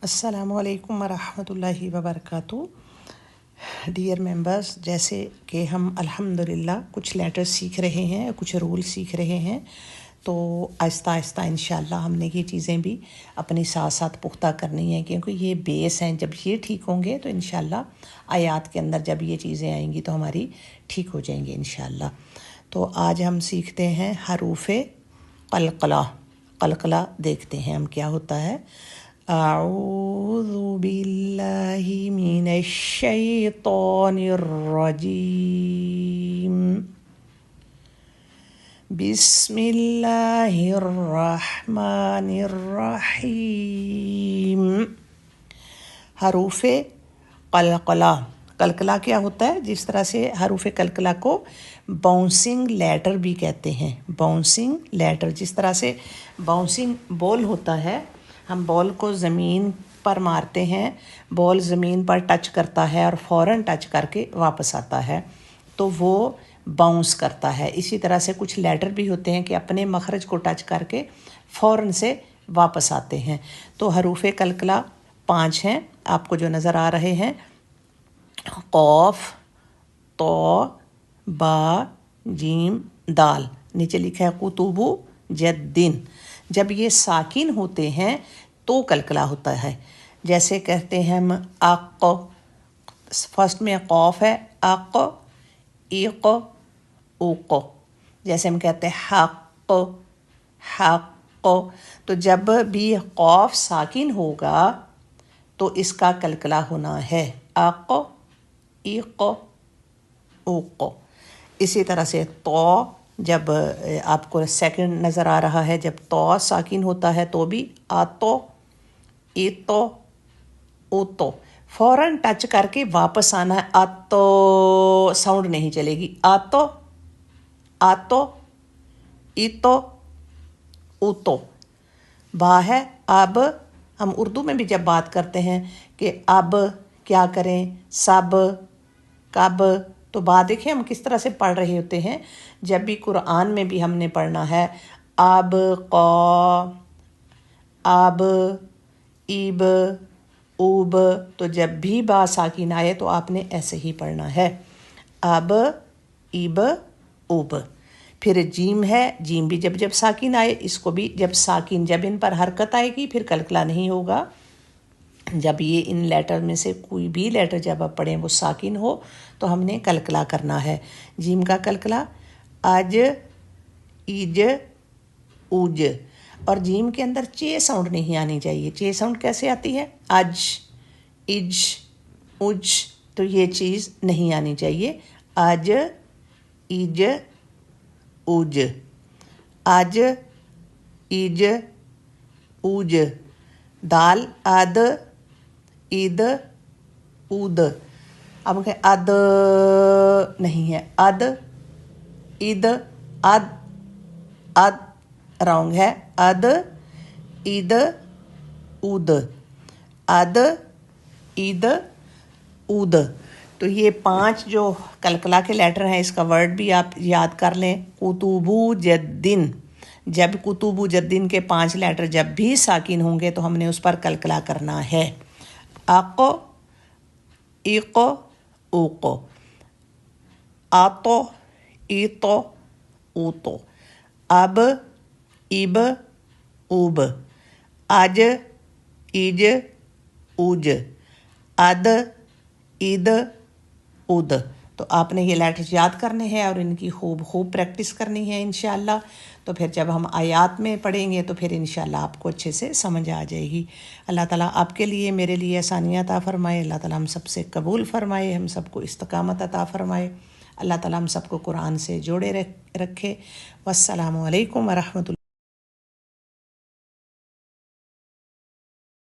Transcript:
السلام علیکم ورحمۃ اللہ وبرکاتہ۔ ڈیئر ممبرس، جیسے کہ ہم الحمدللہ کچھ لیٹر سیکھ رہے ہیں، کچھ رول سیکھ رہے ہیں، تو آہستہ آہستہ انشاءاللہ ہم نے یہ چیزیں بھی اپنے ساتھ ساتھ پختہ کرنی ہیں، کیونکہ یہ بیس ہیں۔ جب یہ ٹھیک ہوں گے تو انشاءاللہ آیات کے اندر جب یہ چیزیں آئیں گی تو ہماری ٹھیک ہو جائیں گی انشاءاللہ۔ تو آج ہم سیکھتے ہیں حروف قلقلہ۔ قلقلہ دیکھتے ہیں ہم کیا ہوتا ہے۔ اعوذ باللہ من الشیطان الرجیم، بسم اللہ الرحمن الرحیم۔ حروف قلقلہ۔ قلقلہ کیا ہوتا ہے؟ جس طرح سے حروف قلقلہ کو باؤنسنگ لیٹر بھی کہتے ہیں۔ باؤنسنگ لیٹر، جس طرح سے باؤنسنگ بال ہوتا ہے، ہم بال کو زمین پر مارتے ہیں، بال زمین پر ٹچ کرتا ہے اور فوراً ٹچ کر کے واپس آتا ہے، تو وہ باؤنس کرتا ہے۔ اسی طرح سے کچھ لیٹر بھی ہوتے ہیں کہ اپنے مخرج کو ٹچ کر کے فوراً سے واپس آتے ہیں۔ تو حروف قلقلہ 5 ہیں، آپ کو جو نظر آ رہے ہیں: قوف، تو، با، جیم، دال۔ نیچے لکھا ہے قطب جدن۔ جب یہ ساکن ہوتے ہیں تو قلقلہ ہوتا ہے۔ جیسے کہتے ہیں ہم اق، فرسٹ میں قوف ہے، اق، ایق، اوق۔ جیسے ہم کہتے ہیں حق، حق۔ تو جب بھی قوف ساکن ہوگا تو اس کا قلقلہ ہونا ہے، اق، ایق، اوق۔ اسی طرح سے تو، جب آپ کو سیکنڈ نظر آ رہا ہے، جب تو ساکن ہوتا ہے تو بھی آتو، ایتو، اوتو۔ فوراً ٹچ کر کے واپس آنا ہے، آتو ساؤنڈ نہیں چلے گی، آتو، آتو، ایتو، اوتو۔ با ہے اب۔ ہم اردو میں بھی جب بات کرتے ہیں کہ اب کیا کریں، سب، کب، تو با دیکھیں ہم کس طرح سے پڑھ رہے ہوتے ہیں۔ جب بھی قرآن میں بھی ہم نے پڑھنا ہے اب، قا، اب، ایب، اوب، تو جب بھی با ساکن آئے تو آپ نے ایسے ہی پڑھنا ہے، اب، ایب، اوب۔ پھر جیم ہے، جیم بھی جب ساکن آئے، اس کو بھی جب ان پر حرکت آئے گی پھر قلقلہ نہیں ہوگا۔ جب یہ ان لیٹر میں سے کوئی بھی لیٹر جب آپ پڑھیں وہ ساکن ہو تو ہم نے قلقلہ کرنا ہے۔ جیم کا قلقلہ اج، ایج، اوج، اور جیم کے اندر چے ساؤنڈ نہیں آنی چاہیے۔ چے ساؤنڈ کیسے آتی ہے؟ اج، اج، اج، تو یہ چیز نہیں آنی چاہیے۔ اج، ایج، اوج، اج، ایج، اوج۔ دال اد، عید، اود۔ اب کہ اد نہیں ہے، اد، عید، اد، اد رانگ ہے، اد، عید، اود، اد، عید، اود۔ تو یہ 5 جو قلقلہ کے لیٹر ہیں، اس کا ورڈ بھی آپ یاد کر لیں، قطب جدن۔ جب قطب جدن کے 5 لیٹر جب بھی ساکن ہوں گے تو ہم نے اس پر قلقلہ کرنا ہے، اق، ایق، اوق، آتو، ایتو، اوتو، اب، ایب، اوب، اج، ایج، اوج، اد، عید، اد۔ تو آپ نے یہ لیٹرز یاد کرنے ہیں اور ان کی خوب پریکٹس کرنی ہے انشاءاللہ۔ تو پھر جب ہم آیات میں پڑھیں گے تو پھر انشاءاللہ آپ کو اچھے سے سمجھ آ جائے گی۔ اللہ تعالیٰ آپ کے لیے، میرے لیے آسانیاں عطا فرمائے۔ اللہ تعالیٰ ہم سب سے قبول فرمائے، ہم سب کو استقامت عطا فرمائے۔ اللہ تعالیٰ ہم سب کو قرآن سے جوڑے رکھے۔ والسلام علیکم ورحمۃ اللہ۔